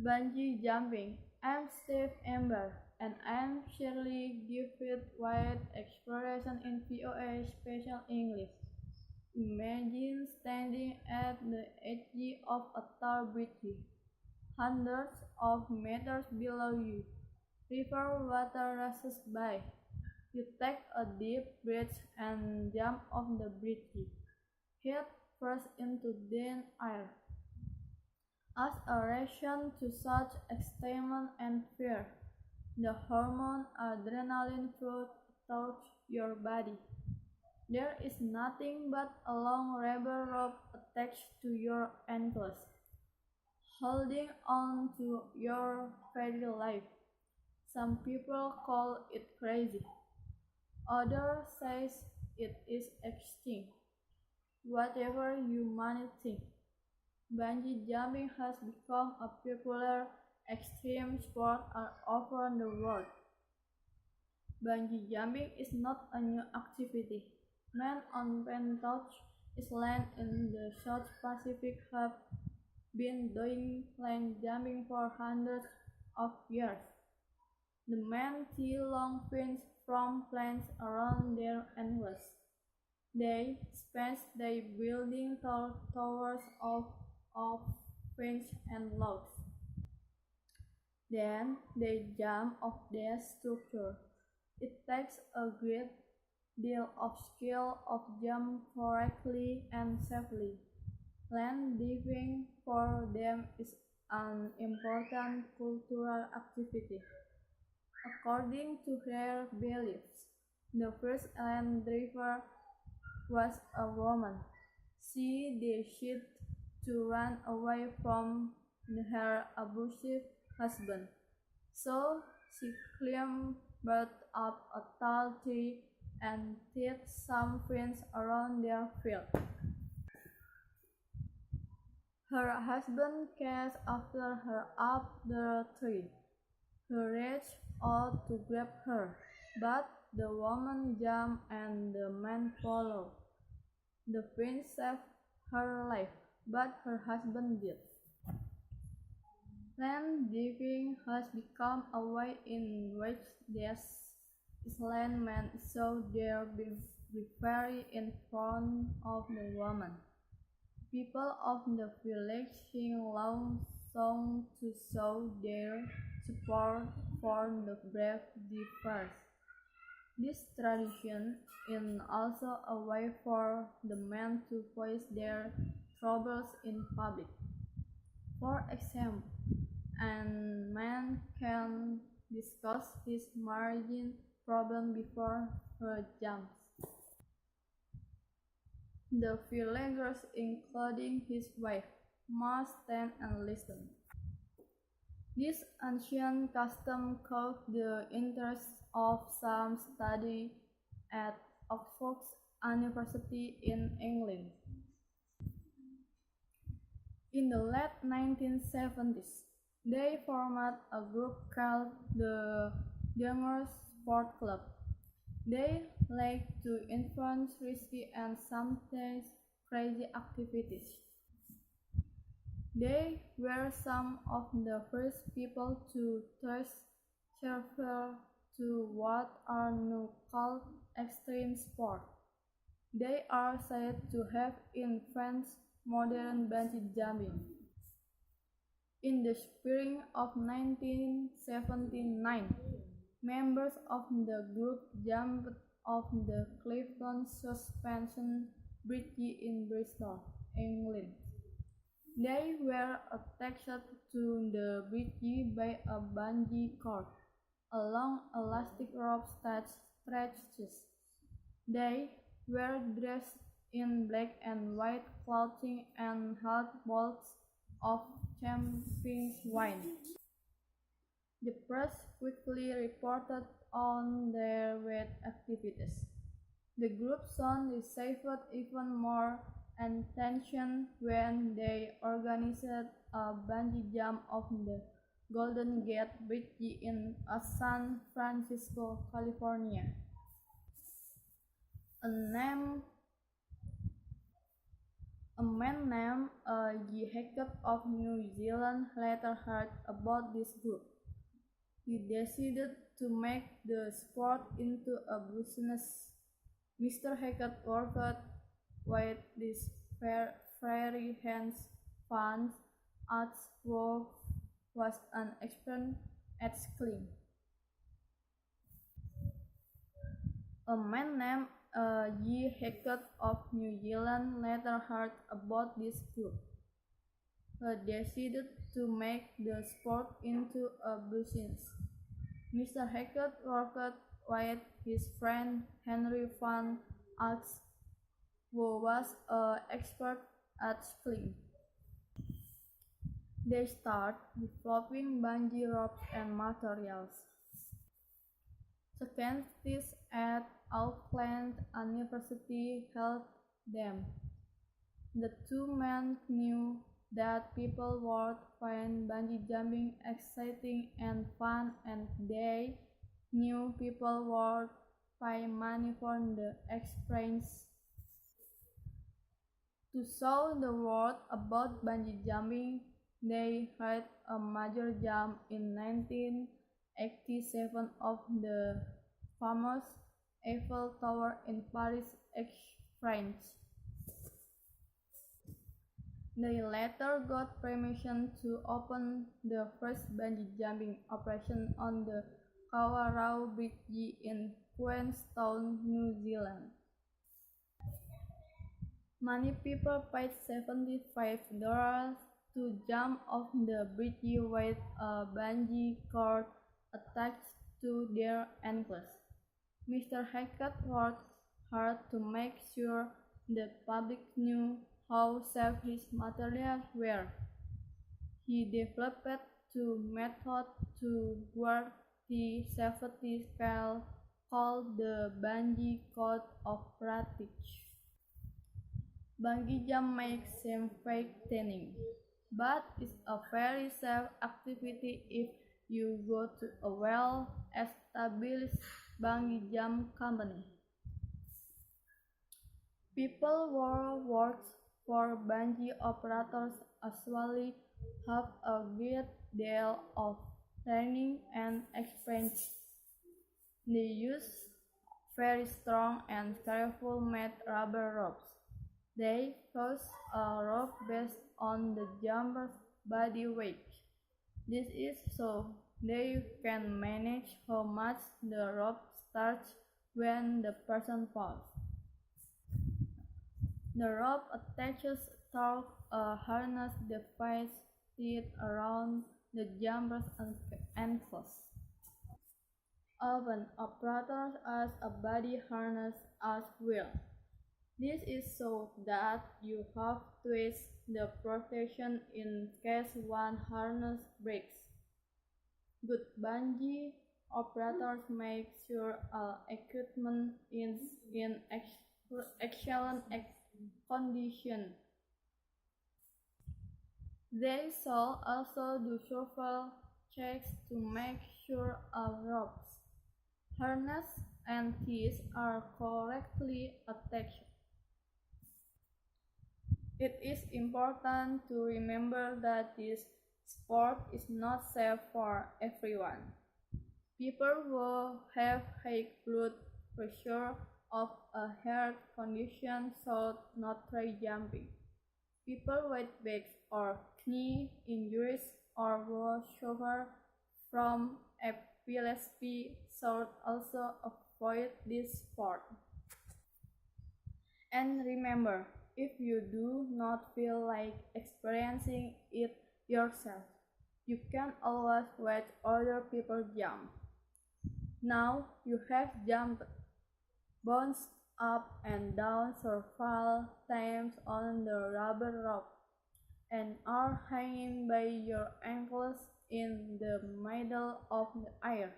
Bungee jumping. I'm Steve Amber, and I'm Shirley Gifford White Exploration in VOA Special English. Imagine standing at the edge of a tall bridge, hundreds of meters below you. River water rushes by. You take a deep breath and jump off the bridge, head first into thin air. As a reaction to such excitement and fear, the hormone adrenaline flows through your body. There is nothing but a long rubber rope attached to your ankles, holding on to your very life. Some people call it crazy. Others say it is extreme. Whatever you might think, bungee jumping has become a popular extreme sport all over the world. Bungee jumping is not a new activity. Men on Pentoch Island in the South Pacific have been doing plane jumping for hundreds of years. The men tie long fins from planes around their ankles. They spend their building tall towers of fins and logs. Then they jump off their structure. It takes a great deal of skill of jump correctly and safely. Land diving for them is an important cultural activity. According to their beliefs, the first land diver was a woman. She decided to run away from her abusive husband. So she climbed up a tall tree and tied some fins around their feet. Her husband chased after her up the tree. He reached out to grab her, but the woman jumped and the man followed. The fins saved her life, but her husband did. Land diving has become a way in which these island men show their bravery in front of the woman. People of the village sing long songs to show their support for the brave divers. This tradition is also a way for the men to voice their troubles in public. For example, a man can discuss his marriage problem before he jumps. The villagers, including his wife, must stand and listen. This ancient custom caught the interest of some study at Oxford University in England. In the late 1970s, they formed a group called the Younger Sport Club. They like to invent risky and sometimes crazy activities. They were some of the first people to transfer to what are now called extreme sport. They are said to have invented modern bungee jumping. In the spring of 1979, members of the group jumped off the Clifton Suspension Bridge in Bristol, England. They were attached to the bridge by a bungee cord. A long elastic rope stretches. They were dressed in black and white clothing and held bottles of champagne wine. The press quickly reported on their wet activities. The group soon received even more attention when they organized a bungee jump off the Golden Gate Bridge in San Francisco, California. A A man named Zaki of New Zealand later heard about this group. He decided to make the sport into a business. Mr. Hackett worked with these fairy hands funds as Wolf was an expert at skiing. A man named Hackett of New Zealand later heard about this group. He decided to make the sport into a business. Mr. Hackett worked with his friend Henry Van Ax, who was an expert at skiing. They started developing bungee ropes and materials. Scientists at Auckland University helped them. The two men knew that people would find bungee jumping exciting and fun, and they knew people would pay money for the experience. To show the world about bungee jumping, they had a major jump in 1987 of the famous Eiffel Tower in Paris, France. They later got permission to open the first bungee jumping operation on the Kawarau Bungee in Queenstown, New Zealand. Many people paid $75 to jump off the bridge with a bungee cord attached to their ankles. Mr. Hackett worked hard to make sure the public knew how safe his materials were. He developed two methods to work the safety scale called the Bungee Code of Practice. Bungee jump may seem fatiguing, but it's a very safe activity if you go to a well-established bungee jump company. People who work for bungee operators usually have a great deal of training and experience. They use very strong and carefully made rubber ropes. They use a rope based on the jumper's body weight. This is so they can manage how much the rope starts when the person falls. The rope attaches to a harness device tied around the jumper's ankles. Often, operators use a body harness as well. This is so that you have twice the protection in case one harness breaks. Good bungee operators make sure equipment is in excellent condition. They shall also do survival checks to make sure ropes, harness, and teeth are correctly attached. It is important to remember that this sport is not safe for everyone. People who have high blood pressure or a heart condition should not try jumping. People with back or knee injuries or who suffer from epilepsy should also avoid this sport. And remember, if you do not feel like experiencing it yourself, you can always watch other people jump. Now you have jumped, bounced up and down several times on the rubber rope, and are hanging by your ankles in the middle of the air.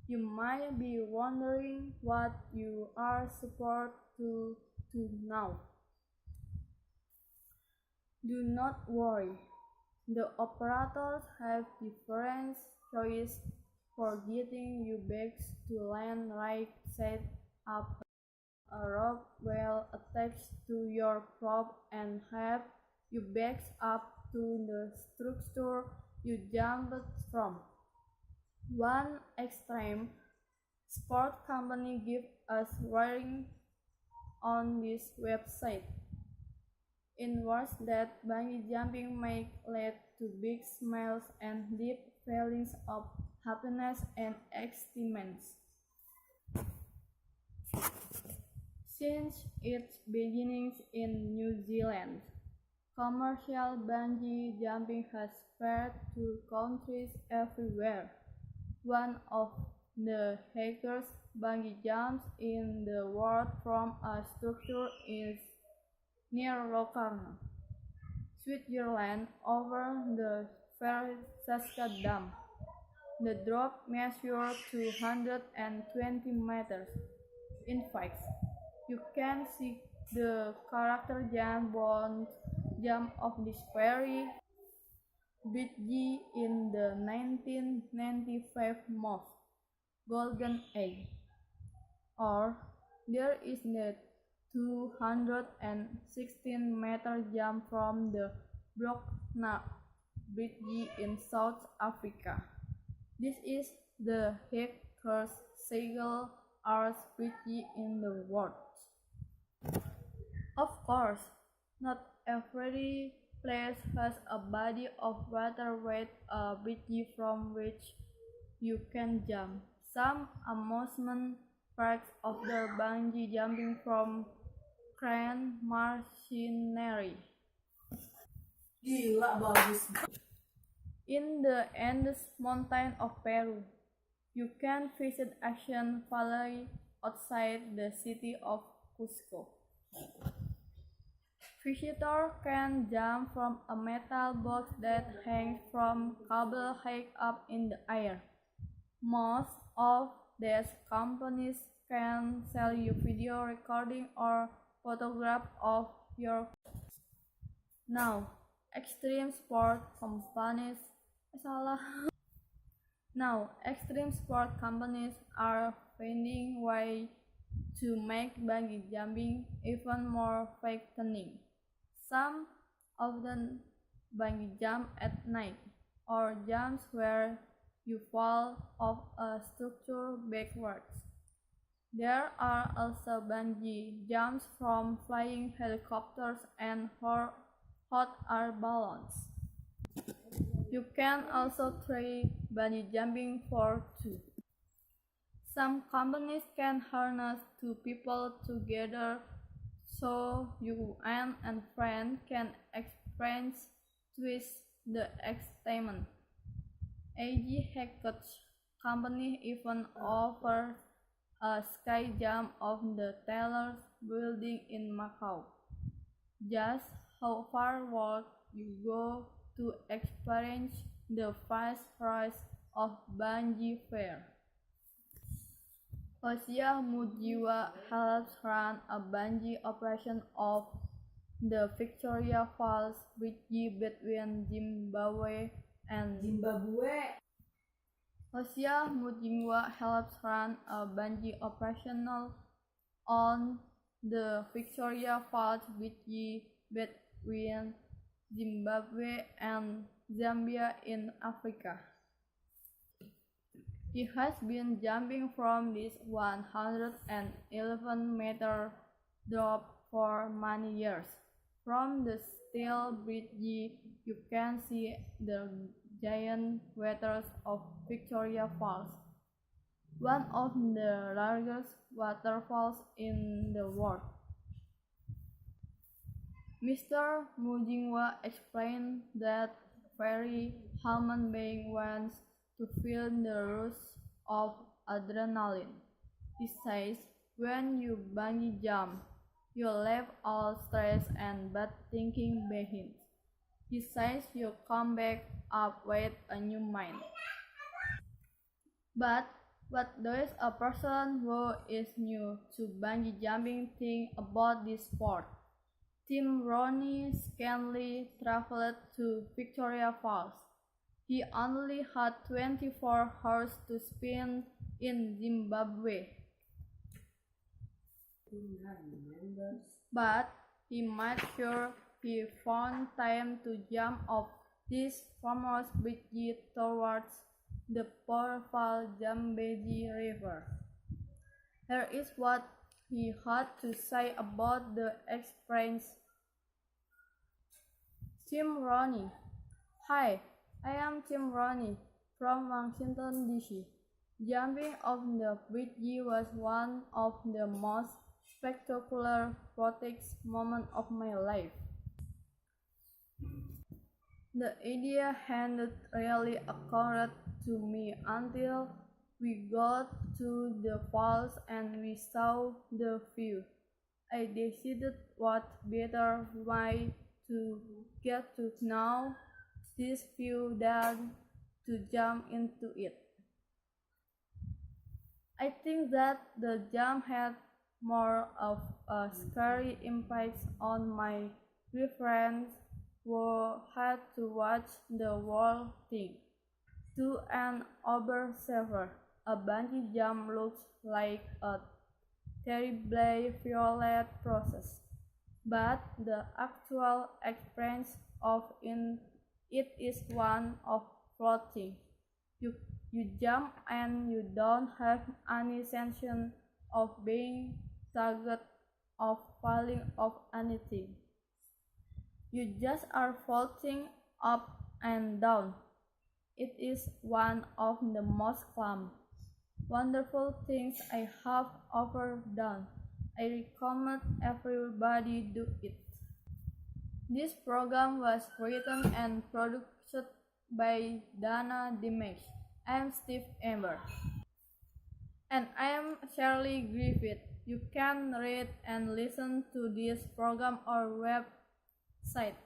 You might be wondering what you are supposed to do now. Do not worry. The operators have different choices for getting you back to land right side up a rope well attached to your prop and have you back up to the structure you jumped from. One extreme sport company gives us warning on this website. In words that bungee jumping may lead to big smiles and deep feelings of happiness and excitement. Since its beginnings in New Zealand, commercial bungee jumping has spread to countries everywhere. One of the highest bungee jumps in the world from a structure is near Locarno, Switzerland, over the Versaska Dam. The drop measures 220 meters. In fact, you can see the character jump of this very Bungee in the 1995 movie Golden Age. Or there is the 216-meter jump from the Bungee in South Africa. This is the highest single arch bungee in the world. Of course, not every place has a body of water with a bungee from which you can jump. Some amusement parks offer bungee jumping from crane machinery. Gila bagus. In the Andes mountain of Peru, you can visit Action Valley outside the city of Cusco. Visitors can jump from a metal box that hangs from cable high up in the air. Most of these companies can sell you video recording or photograph of your. Now, extreme sport companies are finding ways to make bungee jumping even more frightening. Some of them bungee jump at night, or jumps where you fall off a structure backwards. There are also bungee jumps from flying helicopters and hot air balloons. You can also try bungee jumping for two. Some companies can harness two people together so you and a friend can experience twice the excitement. AG Hackett company even offers a sky jump off the Taylor's building in Macau. Just how far would you go to experience the fast rise of bungee fair? Hosea Mujiwa helps run a bungee operation of the Victoria Falls Bridge between Zimbabwe and Zimbabwe. Hosea Mujiwa helps run a bungee operational on the Victoria Falls Bridge between Zimbabwe and Zambia in Africa. He has been jumping from this 111-meter drop for many years. From the steel bridge, you can see the giant waters of Victoria Falls, one of the largest waterfalls in the world. Mr. Mujingwa explained that every human being wants to feel the rush of adrenaline. He says, when you bungee jump, you leave all stress and bad thinking behind. He says you come back up with a new mind. But what does a person who is new to bungee jumping think about this sport? Tim Ronnie Scanley traveled to Victoria Falls. He only had 24 hours to spend in Zimbabwe. But he made sure he found time to jump off this famous bridge towards the powerful Zambezi River. Here is what he had to say about the experience. Tim Roney. Hi, I am Tim Roney from Washington, D.C. Jumping off the bridge was one of the most spectacular protest moments of my life. The idea hadn't really occurred to me until we got to the falls and we saw the view. I decided what better way to get to know this view than to jump into it. I think that the jump had more of a scary impact on my girlfriends who had to watch the whole thing. To an observer, a bungee jump looks like a terribly violent process, but the actual experience of it is one of floating. You jump and you don't have any sense of being tugged or falling off anything. You just are floating up and down. It is one of the most calm, wonderful things I have ever done. I recommend everybody do it. This program was written and produced by Dana Dimesh. I am Steve Amber. And I am Shirley Griffith. You can read and listen to this program on our website,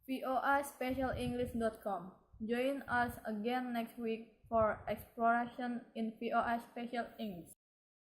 voaspecialenglish.com. Join us again next week for exploration in VOA Special English.